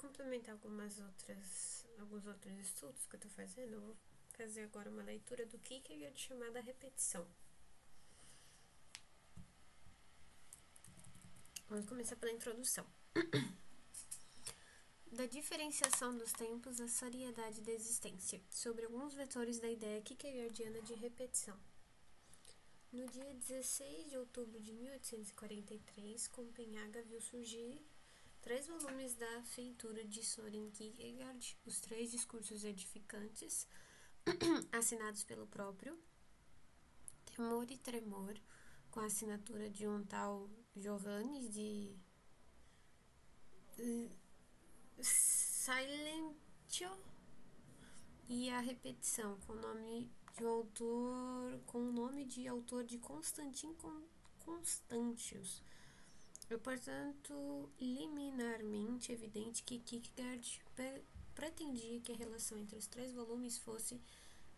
complementar alguns outros estudos que eu tô fazendo, eu vou fazer agora uma leitura do Kierkegaard chamada Repetição. Vamos começar pela introdução. Da diferenciação dos tempos à seriedade da existência, sobre alguns vetores da ideia kierkegaardiana de repetição. No dia 16 de outubro de 1843, Copenhaga viu surgir 3 volumes da feitura de Søren Kierkegaard, os 3 discursos edificantes, assinados pelo próprio, Temor e Tremor, com a assinatura de um tal Johannes de Silentio, e a Repetição, com o nome de autor de Constantin Constantius. É, portanto, liminarmente evidente que Kierkegaard pretendia que a relação entre os 3 volumes fosse,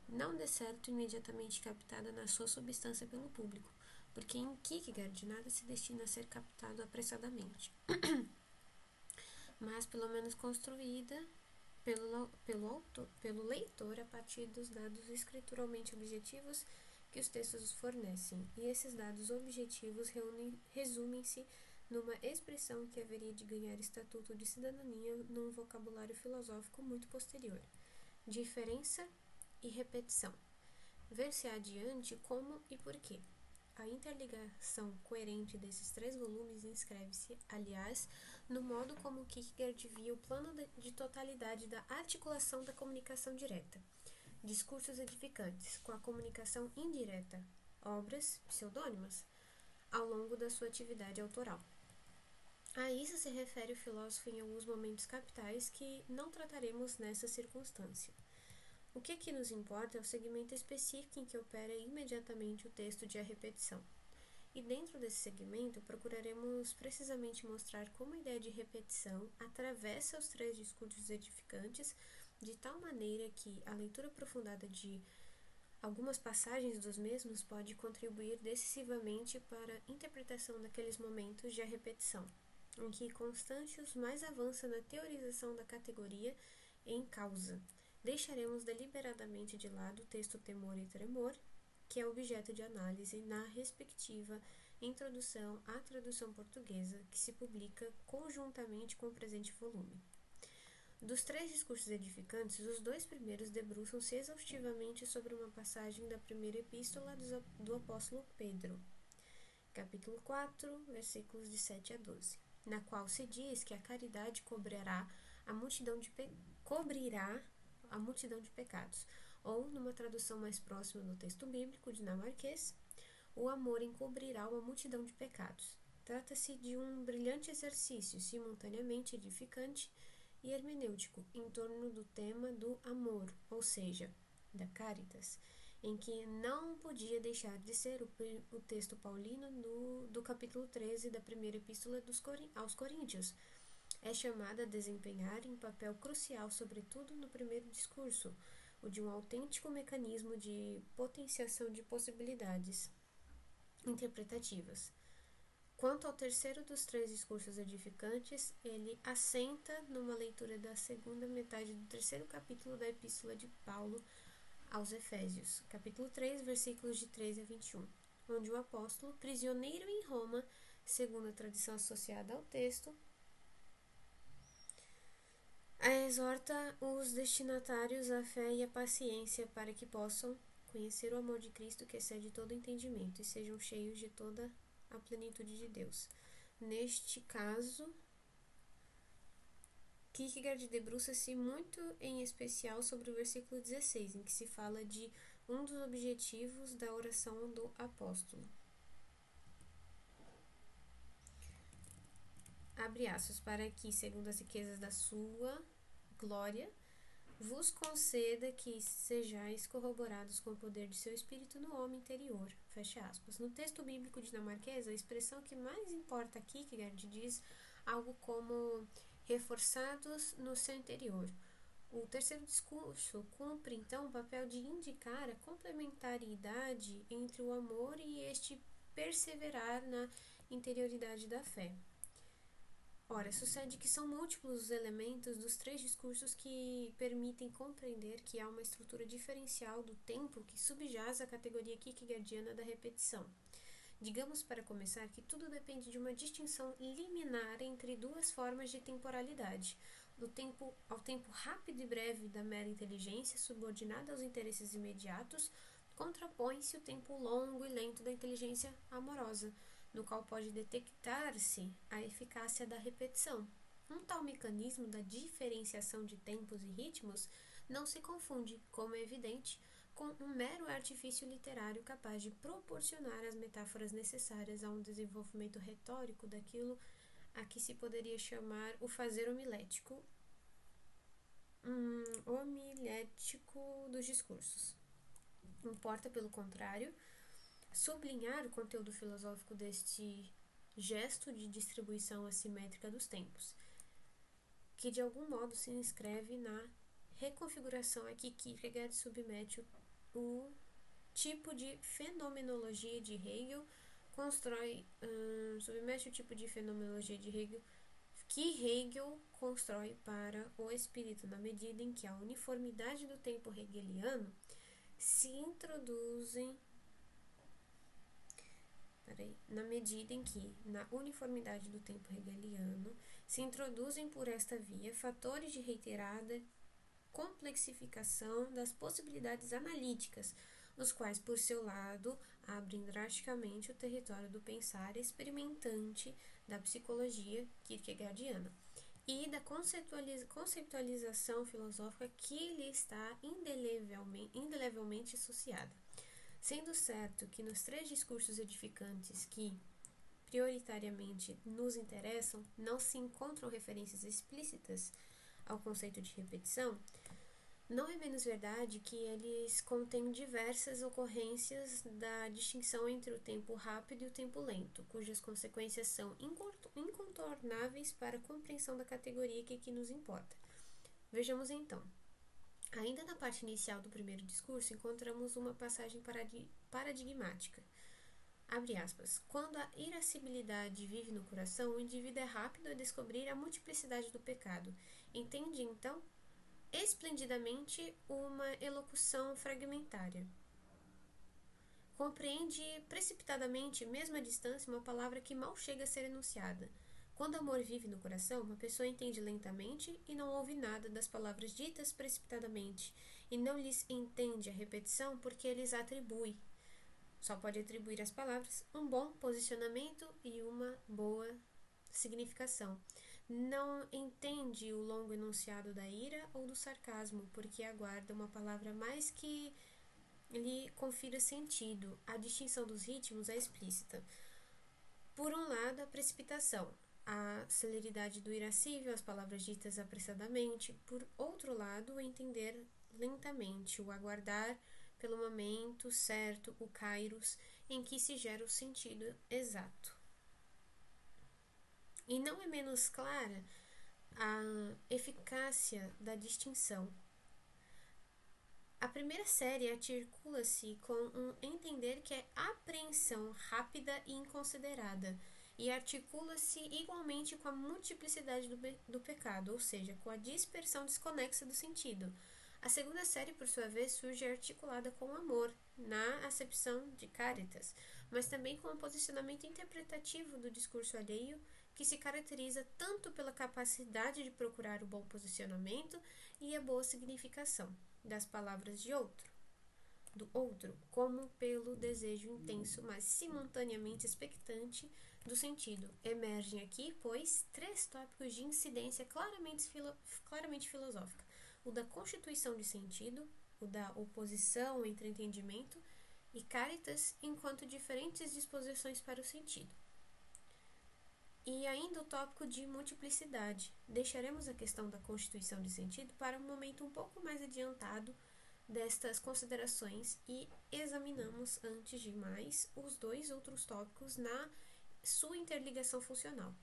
não de certo, imediatamente captada na sua substância pelo público, porque em Kierkegaard nada se destina a ser captado apressadamente, mas pelo menos construída pelo leitor a partir dos dados escrituralmente objetivos que os textos fornecem, e esses dados objetivos resumem-se numa expressão que haveria de ganhar estatuto de cidadania num vocabulário filosófico muito posterior: diferença e repetição. Ver-se adiante como e por quê. A interligação coerente desses 3 volumes inscreve-se, aliás, no modo como Kierkegaard via o plano de totalidade da articulação da comunicação direta, discursos edificantes, com a comunicação indireta, obras pseudônimas, ao longo da sua atividade autoral. A isso se refere o filósofo em alguns momentos capitais que não trataremos nessa circunstância. O que aqui nos importa é o segmento específico em que opera imediatamente o texto de A Repetição. E dentro desse segmento, procuraremos precisamente mostrar como a ideia de repetição atravessa os 3 discursos edificantes de tal maneira que a leitura aprofundada de algumas passagens dos mesmos pode contribuir decisivamente para a interpretação daqueles momentos de A Repetição, em que Constantius mais avança na teorização da categoria em causa. Deixaremos deliberadamente de lado o texto Temor e Tremor, que é objeto de análise na respectiva introdução à tradução portuguesa, que se publica conjuntamente com o presente volume. Dos 3 discursos edificantes, os 2 primeiros debruçam-se exaustivamente sobre uma passagem da primeira epístola do apóstolo Pedro, capítulo 4, versículos de 7 a 12, na qual se diz que a caridade cobrirá a multidão de pecados, ou, numa tradução mais próxima do texto bíblico dinamarquês, o amor encobrirá uma multidão de pecados. Trata-se de um brilhante exercício, simultaneamente edificante e hermenêutico, em torno do tema do amor, ou seja, da caritas, em que não podia deixar de ser o texto paulino do capítulo 13 da primeira epístola aos Coríntios. É chamada a desempenhar um papel crucial, sobretudo no primeiro discurso, o de um autêntico mecanismo de potenciação de possibilidades interpretativas. Quanto ao terceiro dos 3 discursos edificantes, ele assenta numa leitura da segunda metade do 3º capítulo da Epístola de Paulo aos Efésios, capítulo 3, versículos de 13 a 21, onde o apóstolo, prisioneiro em Roma, segundo a tradição associada ao texto, exorta os destinatários à fé e à paciência para que possam conhecer o amor de Cristo que excede todo entendimento e sejam cheios de toda a plenitude de Deus. Neste caso, Kierkegaard debruça-se muito em especial sobre o versículo 16, em que se fala de um dos objetivos da oração do apóstolo. Abre aspas, para que, segundo as riquezas da sua glória, vos conceda que sejais corroborados com o poder de seu espírito no homem interior. Fecha aspas. No texto bíblico dinamarquês, a expressão que mais importa aqui, Kierkegaard diz algo como reforçados no seu interior. O terceiro discurso cumpre, então, o papel de indicar a complementariedade entre o amor e este perseverar na interioridade da fé. Ora, sucede que são múltiplos os elementos dos três discursos que permitem compreender que há uma estrutura diferencial do tempo que subjaz a categoria kierkegaardiana da repetição. Digamos, para começar, que tudo depende de uma distinção liminar entre duas formas de temporalidade. Ao tempo rápido e breve da mera inteligência, subordinada aos interesses imediatos, contrapõe-se o tempo longo e lento da inteligência amorosa, no qual pode detectar-se a eficácia da repetição. Um tal mecanismo da diferenciação de tempos e ritmos não se confunde, como é evidente, com um mero artifício literário capaz de proporcionar as metáforas necessárias a um desenvolvimento retórico daquilo a que se poderia chamar o fazer homilético dos discursos. Importa, pelo contrário, sublinhar o conteúdo filosófico deste gesto de distribuição assimétrica dos tempos, que de algum modo se inscreve na reconfiguração a que Kierkegaard submete o tipo de fenomenologia de Hegel, submete o tipo de fenomenologia de Hegel que Hegel constrói para o espírito, na medida em que a uniformidade do tempo hegeliano se introduzem na medida em que, na uniformidade do tempo hegeliano, se introduzem por esta via fatores de reiterada complexificação das possibilidades analíticas, os quais, por seu lado, abrem drasticamente o território do pensar experimentante da psicologia kierkegaardiana e da conceitualização filosófica que lhe está indelevelmente associada. Sendo certo que nos três discursos edificantes que prioritariamente nos interessam não se encontram referências explícitas ao conceito de repetição, não é menos verdade que eles contêm diversas ocorrências da distinção entre o tempo rápido e o tempo lento, cujas consequências são incontornáveis para a compreensão da categoria que aqui nos importa. Vejamos então. Ainda na parte inicial do primeiro discurso, encontramos uma passagem paradigmática. Abre aspas. Quando a irascibilidade vive no coração, o indivíduo é rápido a descobrir a multiplicidade do pecado. Entende, então, esplendidamente uma elocução fragmentária. Compreende precipitadamente, mesmo à distância, uma palavra que mal chega a ser enunciada. Quando o amor vive no coração, uma pessoa entende lentamente e não ouve nada das palavras ditas precipitadamente, e não lhes entende a repetição porque lhes atribui. Só pode atribuir às palavras um bom posicionamento e uma boa significação. Não entende o longo enunciado da ira ou do sarcasmo, porque aguarda uma palavra mais que lhe confira sentido. A distinção dos ritmos é explícita. Por um lado, a precipitação, a celeridade do irascível, as palavras ditas apressadamente. Por outro lado, o entender lentamente, o aguardar pelo momento certo, o kairos, em que se gera o sentido exato. E não é menos clara a eficácia da distinção. A primeira série articula-se com um entender que é apreensão rápida e inconsiderada, e articula-se igualmente com a multiplicidade do pecado, ou seja, com a dispersão desconexa do sentido. A segunda série, por sua vez, surge articulada com o amor, na acepção de caritas, mas também com o posicionamento interpretativo do discurso alheio, que se caracteriza tanto pela capacidade de procurar o bom posicionamento e a boa significação das palavras do outro, como pelo desejo intenso, mas simultaneamente expectante do sentido. Emergem aqui, pois, três tópicos de incidência claramente filosófica: o da constituição de sentido, o da oposição entre entendimento e caritas enquanto diferentes disposições para o sentido. E ainda o tópico de multiplicidade. Deixaremos a questão da constituição de sentido para um momento um pouco mais adiantado destas considerações e examinamos, antes de mais, os dois outros tópicos na sua interligação funcional.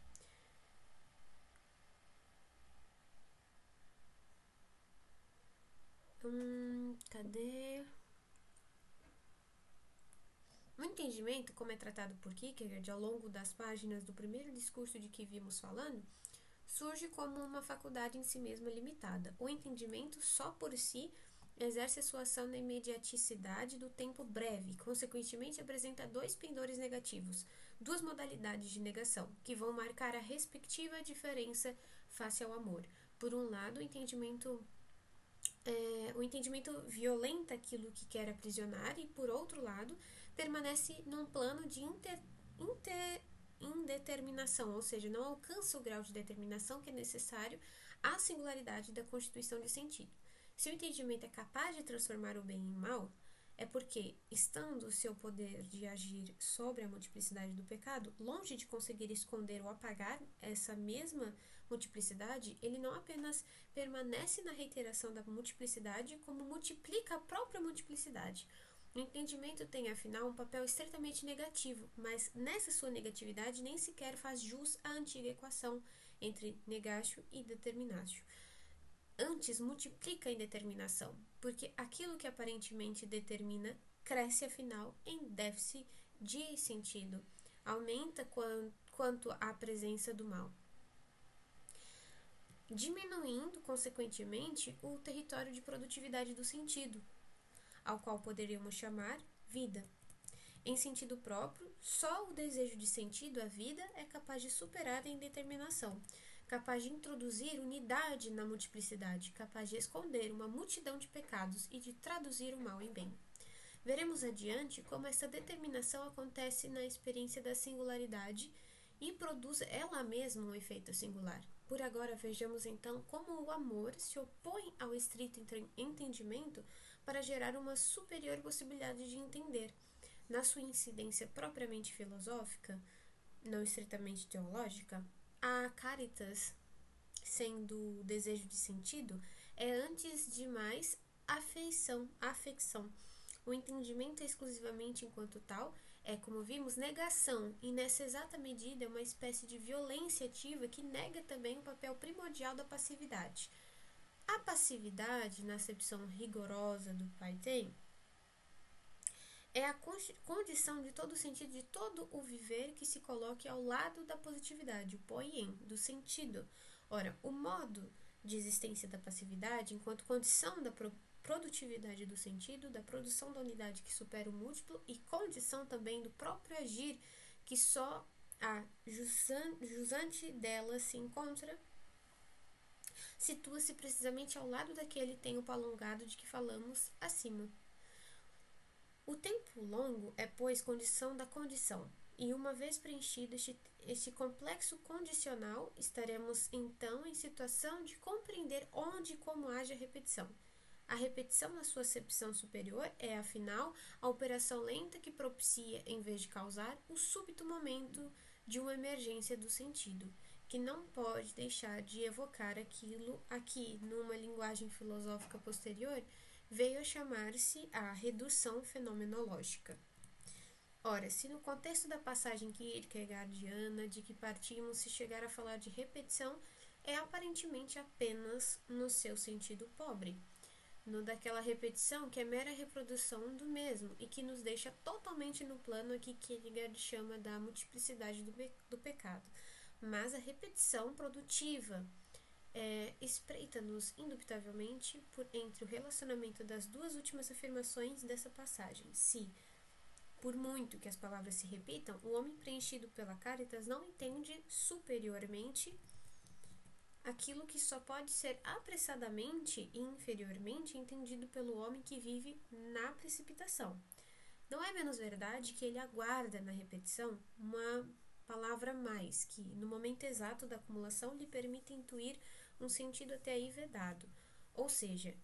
Cadê? O entendimento, como é tratado por Kierkegaard ao longo das páginas do primeiro discurso de que vimos falando, surge como uma faculdade em si mesma limitada. O entendimento, só por si, exerce a sua ação na imediaticidade do tempo breve, consequentemente apresenta dois pendores negativos, duas modalidades de negação, que vão marcar a respectiva diferença face ao amor. Por um lado, o entendimento violenta aquilo que quer aprisionar e, por outro lado, permanece num plano de indeterminação, ou seja, não alcança o grau de determinação que é necessário à singularidade da constituição de sentido. Se o entendimento é capaz de transformar o bem em mal, é porque, estando o seu poder de agir sobre a multiplicidade do pecado, longe de conseguir esconder ou apagar essa mesma multiplicidade, ele não apenas permanece na reiteração da multiplicidade, como multiplica a própria multiplicidade. O entendimento tem, afinal, um papel estritamente negativo, mas nessa sua negatividade nem sequer faz jus à antiga equação entre negatio e determinatio. Antes multiplica a indeterminação, porque aquilo que aparentemente determina cresce, afinal, em déficit de sentido, aumenta quanto à presença do mal, diminuindo, consequentemente, o território de produtividade do sentido, ao qual poderíamos chamar vida. Em sentido próprio, só o desejo de sentido à vida é capaz de superar a indeterminação, capaz de introduzir unidade na multiplicidade, capaz de esconder uma multidão de pecados e de traduzir o mal em bem. Veremos adiante como essa determinação acontece na experiência da singularidade e produz ela mesma um efeito singular. Por agora, vejamos então como o amor se opõe ao estrito entendimento para gerar uma superior possibilidade de entender. Na sua incidência propriamente filosófica, não estritamente teológica, a caritas, sendo desejo de sentido, é antes de mais afecção. O entendimento exclusivamente enquanto tal é, como vimos, negação, e nessa exata medida é uma espécie de violência ativa que nega também o papel primordial da passividade. A passividade, na acepção rigorosa do Paiten, é a condição de todo o sentido, de todo o viver que se coloque ao lado da positividade, o poien, do sentido. Ora, o modo de existência da passividade, enquanto condição da produtividade do sentido, da produção da unidade que supera o múltiplo e condição também do próprio agir que só a jusante dela se encontra, situa-se precisamente ao lado daquele tempo alongado de que falamos acima. O tempo longo é, pois, condição da condição, e uma vez preenchido este complexo condicional, estaremos então em situação de compreender onde e como age a repetição. A repetição, na sua acepção superior, é, afinal, a operação lenta que propicia, em vez de causar, o súbito momento de uma emergência do sentido, que não pode deixar de evocar aquilo a que, numa linguagem filosófica posterior, veio a chamar-se a redução fenomenológica. Ora, se no contexto da passagem kierkegaardiana de que partimos se chegar a falar de repetição, é aparentemente apenas no seu sentido pobre, no daquela repetição que é mera reprodução do mesmo e que nos deixa totalmente no plano a que Kierkegaard chama da multiplicidade do pecado. Mas a repetição produtiva espreita-nos indubitavelmente por entre o relacionamento das duas últimas afirmações dessa passagem. Se, por muito que as palavras se repitam, o homem preenchido pela caritas não entende superiormente aquilo que só pode ser apressadamente e inferiormente entendido pelo homem que vive na precipitação. Não é menos verdade que ele aguarda na repetição uma palavra mais, que, no momento exato da acumulação, lhe permite intuir um sentido até aí vedado, ou seja,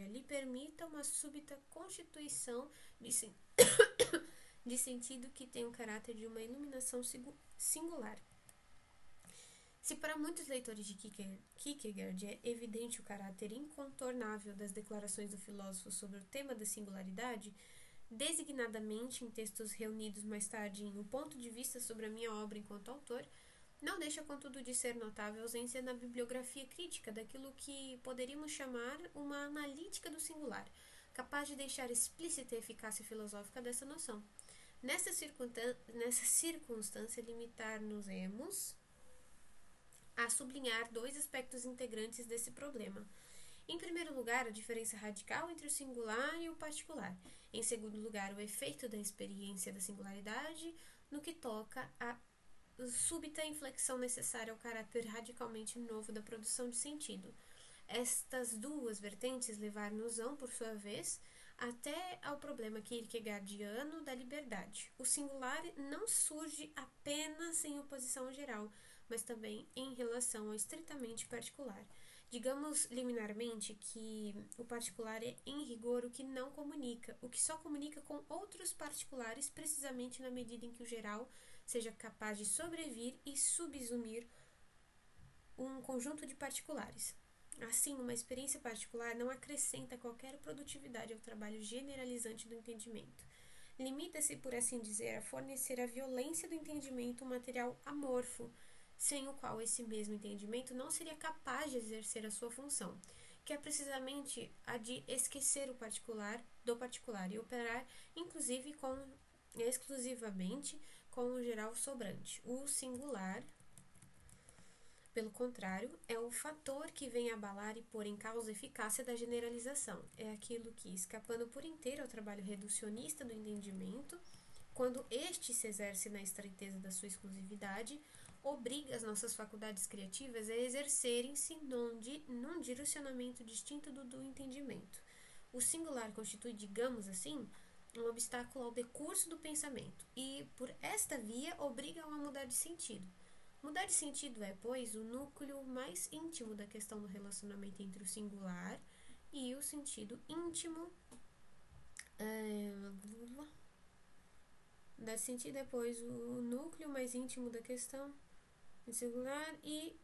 lhe permita uma súbita constituição de sentido que tem o caráter de uma iluminação singular. Se para muitos leitores de Kierkegaard é evidente o caráter incontornável das declarações do filósofo sobre o tema da singularidade, designadamente em textos reunidos mais tarde em Um Ponto de Vista sobre a Minha Obra enquanto Autor, não deixa, contudo, de ser notável a ausência na bibliografia crítica daquilo que poderíamos chamar uma analítica do singular, capaz de deixar explícita a eficácia filosófica dessa noção. Nessa circunstância, limitar-nos-emos a sublinhar dois aspectos integrantes desse problema. Em primeiro lugar, a diferença radical entre o singular e o particular. Em segundo lugar, o efeito da experiência da singularidade no que toca à súbita inflexão necessária ao caráter radicalmente novo da produção de sentido. Estas duas vertentes levar-nos-ão, por sua vez, até ao problema kierkegaardiano da liberdade. O singular não surge apenas em oposição ao geral, mas também em relação ao estritamente particular. Digamos liminarmente que o particular é, em rigor, o que não comunica, o que só comunica com outros particulares, precisamente na medida em que o geral seja capaz de sobrevir e subsumir um conjunto de particulares. Assim, uma experiência particular não acrescenta qualquer produtividade ao trabalho generalizante do entendimento. Limita-se, por assim dizer, a fornecer à violência do entendimento um material amorfo, sem o qual esse mesmo entendimento não seria capaz de exercer a sua função, que é precisamente a de esquecer o particular do particular e operar, inclusive, exclusivamente com o geral sobrante. O singular, pelo contrário, é o fator que vem abalar e pôr em causa a eficácia da generalização. É aquilo que, escapando por inteiro ao trabalho reducionista do entendimento, quando este se exerce na estreiteza da sua exclusividade, obriga as nossas faculdades criativas a exercerem-se num direcionamento distinto do entendimento. O singular constitui, digamos assim, um obstáculo ao decurso do pensamento e, por esta via, obriga-o a mudar de sentido. Mudar de sentido é, pois, o núcleo mais íntimo da questão do relacionamento entre o singular e o sentido íntimo. Mudar de sentido é, pois, o núcleo mais íntimo da questão singular e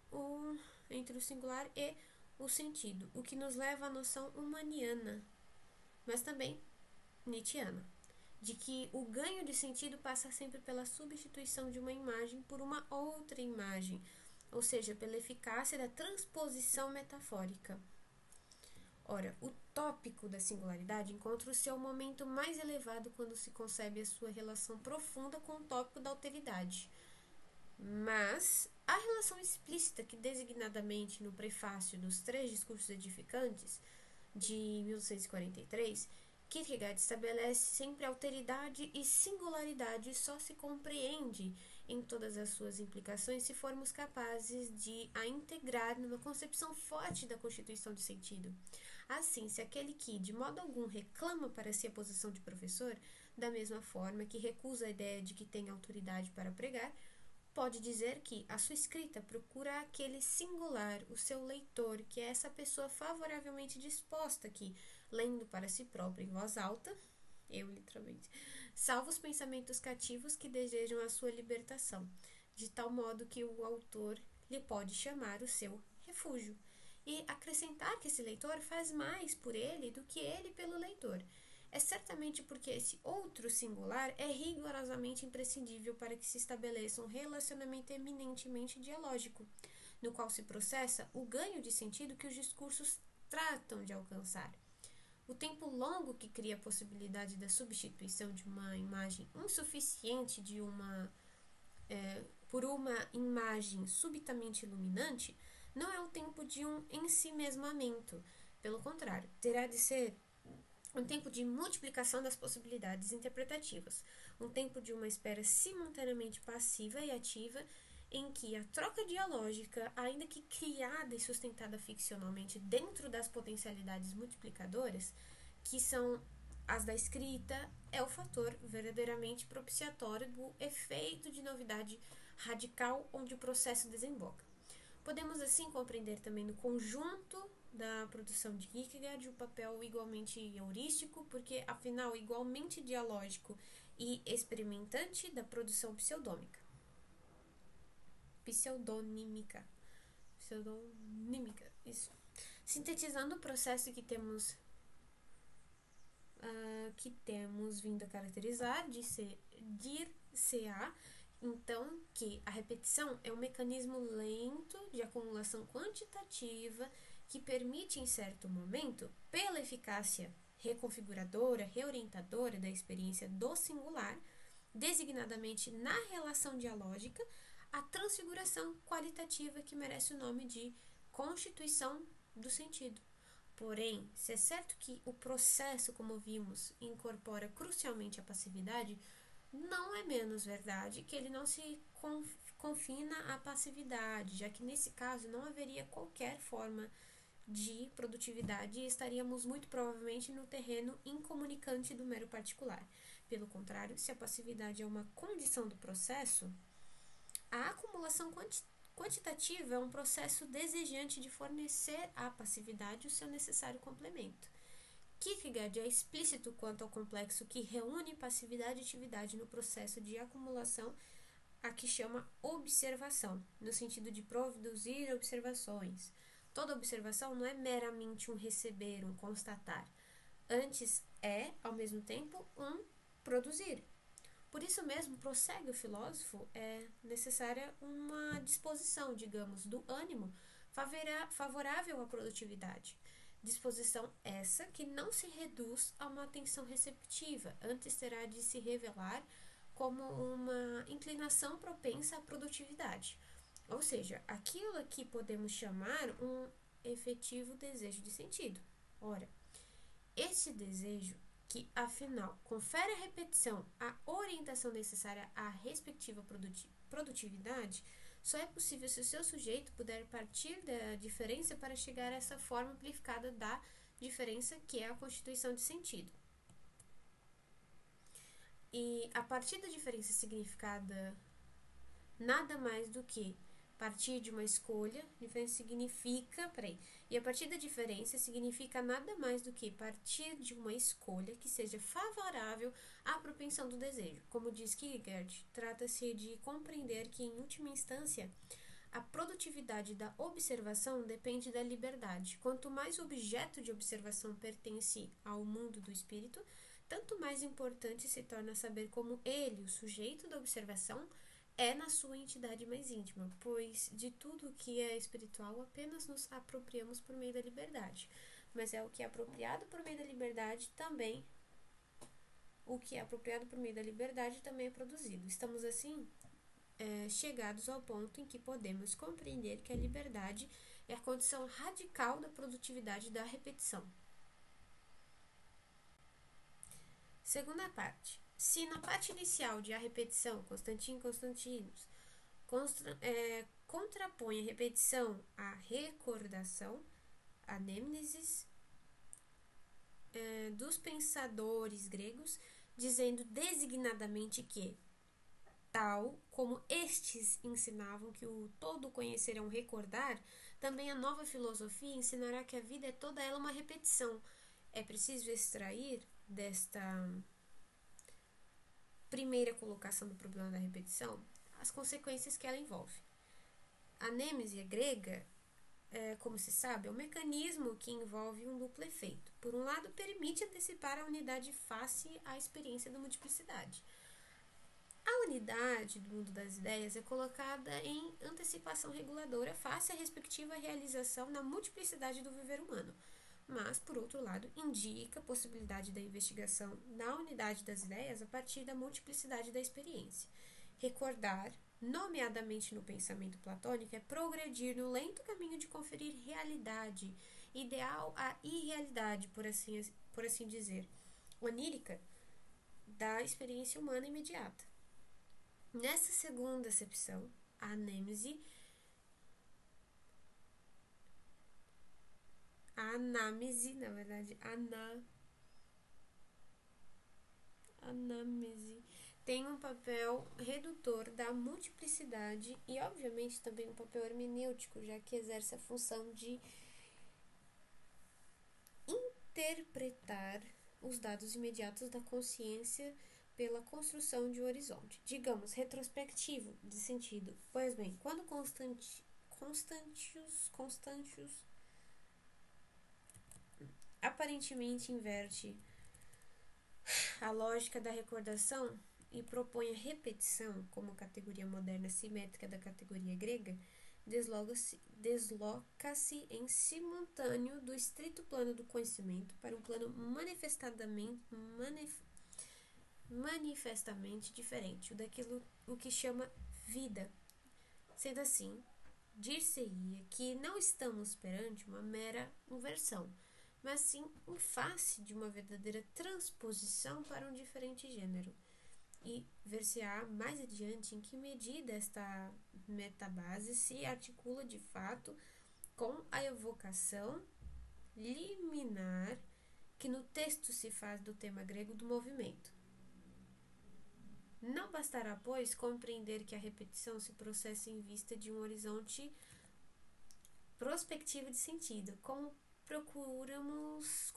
entre o singular e o sentido, o que nos leva à noção humaniana, mas também nietzschiana, de que o ganho de sentido passa sempre pela substituição de uma imagem por uma outra imagem, ou seja, pela eficácia da transposição metafórica. Ora, o tópico da singularidade encontra o seu momento mais elevado quando se concebe a sua relação profunda com o tópico da alteridade. Mas a relação explícita que designadamente no prefácio dos Três Discursos Edificantes, de 1843, Kierkegaard estabelece sempre alteridade e singularidade só se compreende em todas as suas implicações se formos capazes de a integrar numa concepção forte da constituição de sentido. Assim, se aquele que, de modo algum, reclama para si a posição de professor, da mesma forma que recusa a ideia de que tem autoridade para pregar, pode dizer que a sua escrita procura aquele singular, o seu leitor, que é essa pessoa favoravelmente disposta que, lendo para si própria em voz alta, eu literalmente, salva os pensamentos cativos que desejam a sua libertação, de tal modo que o autor lhe pode chamar o seu refúgio, e acrescentar que esse leitor faz mais por ele do que ele pelo leitor. É certamente porque esse outro singular é rigorosamente imprescindível para que se estabeleça um relacionamento eminentemente dialógico, no qual se processa o ganho de sentido que os discursos tratam de alcançar. O tempo longo que cria a possibilidade da substituição de uma imagem insuficiente por uma imagem subitamente iluminante não é o tempo de um ensimesmamento. Pelo contrário, terá de ser um tempo de multiplicação das possibilidades interpretativas, um tempo de uma espera simultaneamente passiva e ativa, em que a troca dialógica, ainda que criada e sustentada ficcionalmente dentro das potencialidades multiplicadoras, que são as da escrita, é o fator verdadeiramente propiciatório do efeito de novidade radical onde o processo desemboca. Podemos assim compreender também no conjunto da produção de Kierkegaard o papel igualmente heurístico, porque afinal igualmente dialógico e experimentante da produção pseudonímica, isso. Sintetizando o processo que temos vindo a caracterizar, dir-se-á então que a repetição é um mecanismo lento de acumulação quantitativa que permite, em certo momento, pela eficácia reconfiguradora, reorientadora da experiência do singular, designadamente na relação dialógica, a transfiguração qualitativa que merece o nome de constituição do sentido. Porém, se é certo que o processo, como vimos, incorpora crucialmente a passividade, não é menos verdade que ele não se confina à passividade, já que nesse caso não haveria qualquer forma de produtividade e estaríamos muito provavelmente no terreno incomunicante do mero particular. Pelo contrário, se a passividade é uma condição do processo, a acumulação quantitativa é um processo desejante de fornecer à passividade o seu necessário complemento. Kierkegaard é explícito quanto ao complexo que reúne passividade e atividade no processo de acumulação, a que chama observação, no sentido de produzir observações. Toda observação não é meramente um receber, um constatar. Antes é, ao mesmo tempo, um produzir. Por isso mesmo, prossegue o filósofo, é necessária uma disposição, digamos, do ânimo favorável à produtividade. Disposição essa que não se reduz a uma atenção receptiva, antes terá de se revelar como uma inclinação propensa à produtividade. Ou seja, aquilo que podemos chamar um efetivo desejo de sentido. Ora, esse desejo, que afinal confere à repetição a orientação necessária à respectiva produtividade, só é possível se o seu sujeito puder partir da diferença para chegar a essa forma amplificada da diferença que é a constituição de sentido. E a partir da diferença significada nada mais do que partir de uma escolha, diferença significa, e a partir da diferença significa nada mais do que partir de uma escolha que seja favorável à propensão do desejo. Como diz Kierkegaard, trata-se de compreender que, em última instância, a produtividade da observação depende da liberdade. Quanto mais o objeto de observação pertence ao mundo do espírito, tanto mais importante se torna saber como ele, o sujeito da observação, é na sua entidade mais íntima, pois de tudo o que é espiritual apenas nos apropriamos por meio da liberdade. Mas é o que é apropriado por meio da liberdade também é produzido. Estamos assim chegados ao ponto em que podemos compreender que a liberdade é a condição radical da produtividade da repetição. Segunda parte. Se na parte inicial de A Repetição, Constantinos contrapõe a repetição à recordação, anêmnesis, dos pensadores gregos, dizendo designadamente que, tal como estes ensinavam que o todo conhecer é um recordar, também a nova filosofia ensinará que a vida é toda ela uma repetição. É preciso extrair desta primeira colocação do problema da repetição as consequências que ela envolve. A nêmese grega, como se sabe, é um mecanismo que envolve um duplo efeito. Por um lado, permite antecipar a unidade face à experiência da multiplicidade. A unidade do mundo das ideias é colocada em antecipação reguladora face à respectiva realização na multiplicidade do viver humano, mas, por outro lado, indica a possibilidade da investigação na unidade das ideias a partir da multiplicidade da experiência. Recordar, nomeadamente no pensamento platônico, é progredir no lento caminho de conferir realidade, ideal à irrealidade, por assim dizer, onírica, da experiência humana imediata. Nessa segunda acepção, a anêmese, anamnese tem um papel redutor da multiplicidade e, obviamente, também um papel hermenêutico, já que exerce a função de interpretar os dados imediatos da consciência pela construção de um horizonte, digamos, retrospectivo de sentido. Pois bem, quando Constantius aparentemente inverte a lógica da recordação e propõe a repetição como categoria moderna simétrica da categoria grega, desloca-se em simultâneo do estrito plano do conhecimento para um plano manifestamente diferente, o que chama vida, Sendo assim, dir-se-ia que não estamos perante uma mera inversão, mas sim em face de uma verdadeira transposição para um diferente gênero. E ver-se-á mais adiante em que medida esta metabase se articula de fato com a evocação liminar que no texto se faz do tema grego do movimento. Não bastará, pois, compreender que a repetição se processa em vista de um horizonte prospectivo de sentido, como procuramos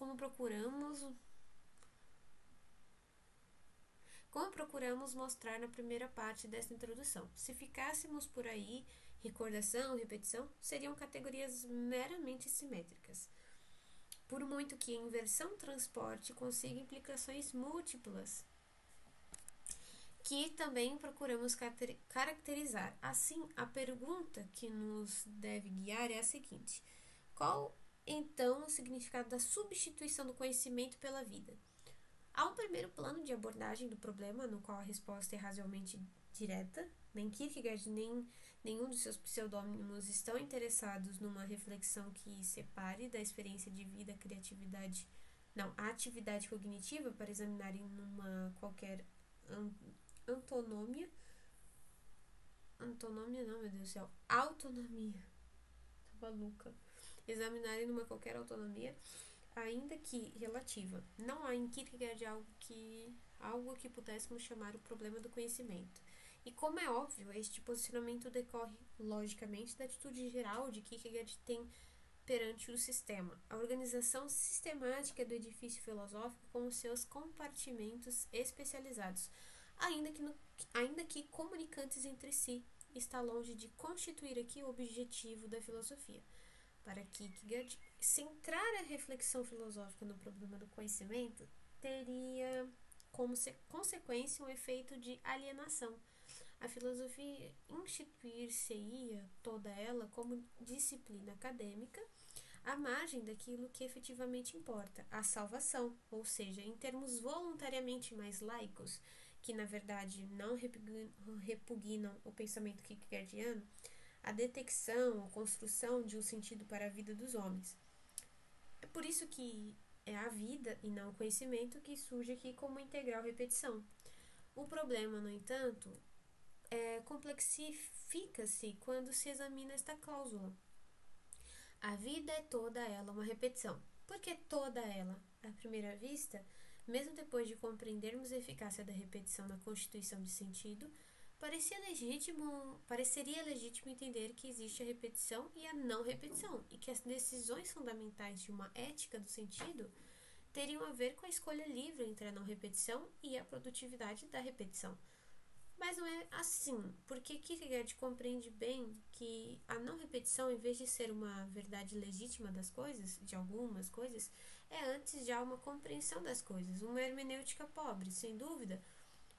mostrar na primeira parte desta introdução. Se ficássemos por aí, recordação e repetição seriam categorias meramente simétricas. Por muito que a inversão transporte consiga implicações múltiplas, que também procuramos caracterizar. Assim, a pergunta que nos deve guiar é a seguinte: qual, então, o significado da substituição do conhecimento pela vida? Há um primeiro plano de abordagem do problema, no qual a resposta é razoavelmente direta. Nem Kierkegaard, nem nenhum dos seus pseudônimos estão interessados numa reflexão que separe da experiência de vida a atividade cognitiva para examinarem numa qualquer autonomia, tô maluca, examinarem numa qualquer autonomia, ainda que relativa. Não há em Kierkegaard algo que pudéssemos chamar o problema do conhecimento. E como é óbvio, este posicionamento decorre logicamente da atitude geral de Kierkegaard tem perante o sistema, a organização sistemática do edifício filosófico com os seus compartimentos especializados, ainda que comunicantes entre si, está longe de constituir aqui o objetivo da filosofia. Para Kierkegaard, centrar a reflexão filosófica no problema do conhecimento teria como consequência um efeito de alienação. A filosofia instituir-se-ia toda ela como disciplina acadêmica, à margem daquilo que efetivamente importa, a salvação, ou seja, em termos voluntariamente mais laicos, que na verdade não repugnam o pensamento kierkegaardiano, a detecção ou construção de um sentido para a vida dos homens. É por isso que é a vida e não o conhecimento que surge aqui como integral repetição. O problema, no entanto, complexifica-se quando se examina esta cláusula. A vida é toda ela uma repetição. Por que toda ela? À primeira vista, mesmo depois de compreendermos a eficácia da repetição na constituição de sentido, pareceria legítimo entender que existe a repetição e a não repetição, e que as decisões fundamentais de uma ética do sentido teriam a ver com a escolha livre entre a não repetição e a produtividade da repetição. Mas não é assim, porque Kierkegaard compreende bem que a não repetição, em vez de ser uma verdade legítima das coisas, de algumas coisas, é antes já uma compreensão das coisas, uma hermenêutica pobre, sem dúvida,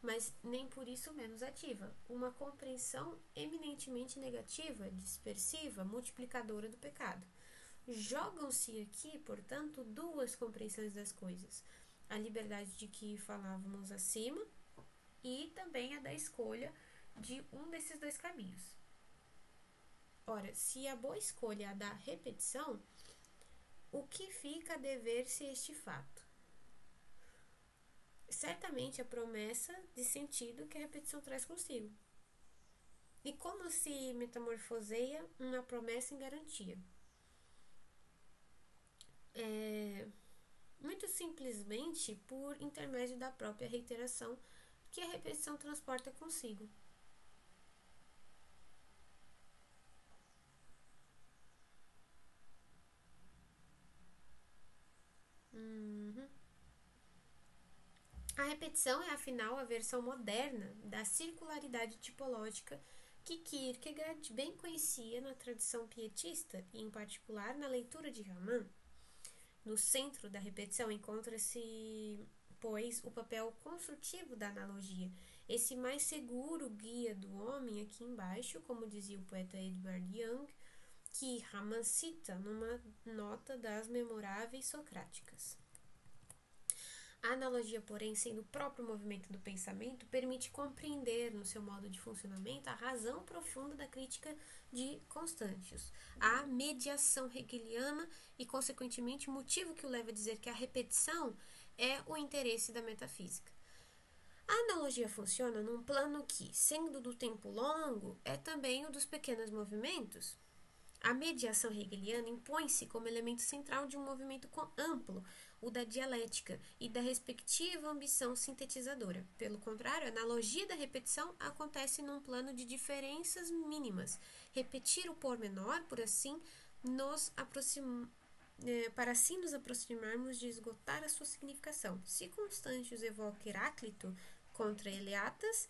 mas nem por isso menos ativa, uma compreensão eminentemente negativa, dispersiva, multiplicadora do pecado. Jogam-se aqui, portanto, duas compreensões das coisas: a liberdade de que falávamos acima e também a da escolha de um desses dois caminhos. Ora, se a boa escolha é a da repetição, o que fica a dever-se este fato? Certamente a promessa de sentido que a repetição traz consigo. E como se metamorfoseia uma promessa em garantia? Muito simplesmente por intermédio da própria reiteração que a repetição transporta consigo. A repetição é, afinal, a versão moderna da circularidade tipológica que Kierkegaard bem conhecia na tradição pietista e, em particular, na leitura de Raman. No centro da repetição encontra-se, pois, o papel construtivo da analogia, esse mais seguro guia do homem aqui embaixo, como dizia o poeta Edward Young, que Raman cita numa nota das Memoráveis Socráticas. A analogia, porém, sendo o próprio movimento do pensamento, permite compreender, no seu modo de funcionamento, a razão profunda da crítica de Constâncios, a mediação hegeliana e, consequentemente, o motivo que o leva a dizer que a repetição é o interesse da metafísica. A analogia funciona num plano que, sendo do tempo longo, é também o dos pequenos movimentos. A mediação hegeliana impõe-se como elemento central de um movimento amplo, o da dialética e da respectiva ambição sintetizadora. Pelo contrário, a analogia da repetição acontece num plano de diferenças mínimas. Repetir o pormenor, para assim nos aproximarmos de esgotar a sua significação. Se Constâncios evoca Heráclito contra Eleatas,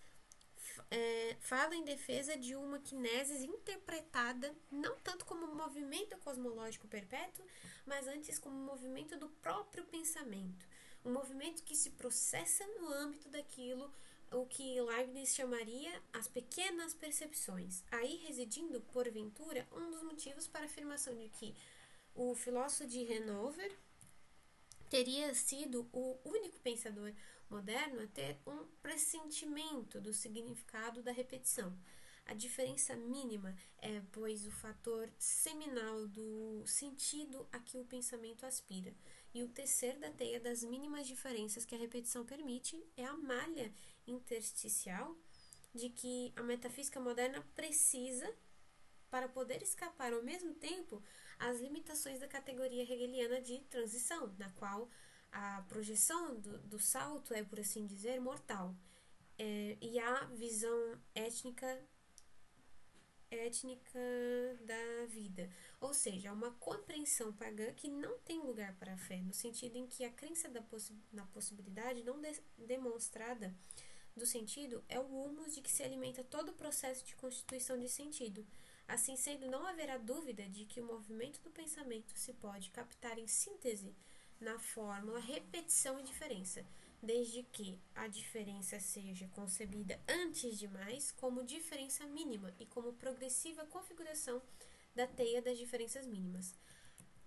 fala em defesa de uma kinesis interpretada não tanto como um movimento cosmológico perpétuo, mas antes como um movimento do próprio pensamento, um movimento que se processa no âmbito daquilo o que Leibniz chamaria as pequenas percepções, aí residindo, porventura, um dos motivos para a afirmação de que o filósofo de Hannover teria sido o único pensador moderno a ter um pressentimento do significado da repetição. A diferença mínima é, pois, o fator seminal do sentido a que o pensamento aspira. E o tecer da teia das mínimas diferenças que a repetição permite é a malha intersticial de que a metafísica moderna precisa para poder escapar ao mesmo tempo às limitações da categoria hegeliana de transição, na qual a projeção do salto é, por assim dizer, mortal, e a visão étnica da vida, ou seja, uma compreensão pagã que não tem lugar para a fé, no sentido em que a crença na possibilidade não demonstrada do sentido é o humus de que se alimenta todo o processo de constituição de sentido. Assim sendo, não haverá dúvida de que o movimento do pensamento se pode captar em síntese na fórmula repetição e diferença, desde que a diferença seja concebida antes de mais como diferença mínima e como progressiva configuração da teia das diferenças mínimas.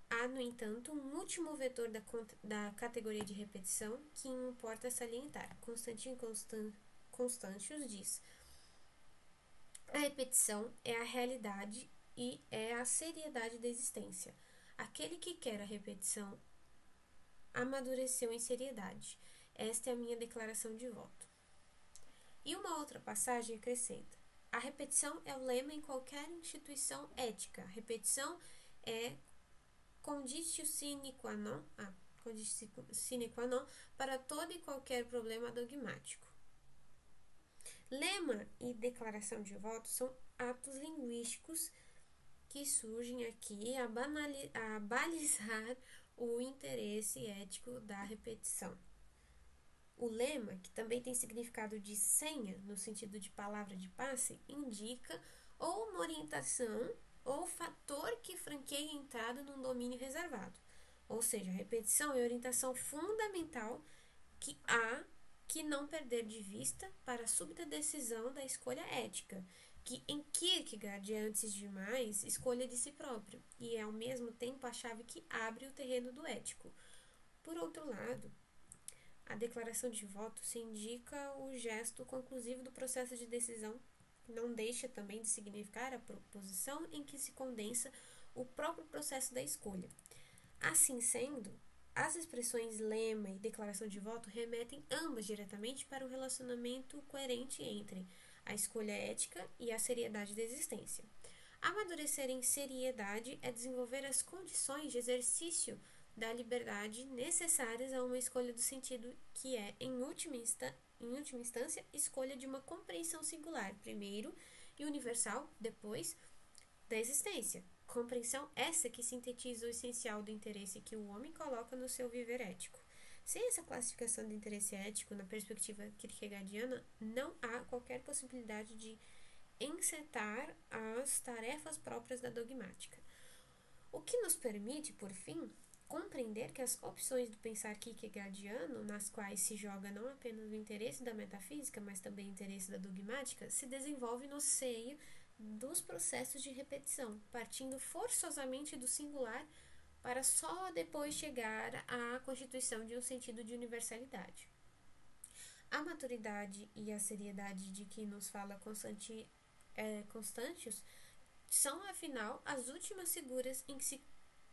Há, no entanto, um último vetor da categoria de repetição que importa salientar. Constâncios diz: a repetição é a realidade e é a seriedade da existência. Aquele que quer a repetição amadureceu em seriedade. Esta é a minha declaração de voto. E uma outra passagem acrescenta: a repetição é o lema em qualquer instituição ética. A repetição é conditio sine qua non para todo e qualquer problema dogmático. Lema e declaração de voto são atos linguísticos que surgem aqui a balizar o interesse ético da repetição. O lema, que também tem significado de senha, no sentido de palavra de passe, indica ou uma orientação ou fator que franqueia a entrada num domínio reservado. Ou seja, a repetição é a orientação fundamental que há que não perder de vista para a súbita decisão da escolha ética, que em Kierkegaard é, antes de mais, escolha de si próprio, e é ao mesmo tempo a chave que abre o terreno do ético. Por outro lado, a declaração de voto se indica o gesto conclusivo do processo de decisão, que não deixa também de significar a proposição em que se condensa o próprio processo da escolha. Assim sendo, as expressões lema e declaração de voto remetem ambas diretamente para o relacionamento coerente entre a escolha ética e a seriedade da existência. Amadurecer em seriedade é desenvolver as condições de exercício da liberdade necessárias a uma escolha do sentido que é, em última instância, escolha de uma compreensão singular, primeiro, e universal, depois, da existência. Compreensão essa que sintetiza o essencial do interesse que o homem coloca no seu viver ético. Sem essa classificação de interesse ético na perspectiva kierkegaardiana, não há qualquer possibilidade de encetar as tarefas próprias da dogmática. O que nos permite, por fim, compreender que as opções do pensar kierkegaardiano, nas quais se joga não apenas o interesse da metafísica, mas também o interesse da dogmática, se desenvolve no seio dos processos de repetição, partindo forçosamente do singular para só depois chegar à constituição de um sentido de universalidade. A maturidade e a seriedade de que nos fala Constantius são, afinal, as últimas figuras em que se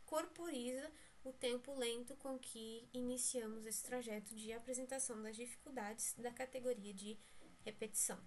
corporiza o tempo lento com que iniciamos esse trajeto de apresentação das dificuldades da categoria de repetição.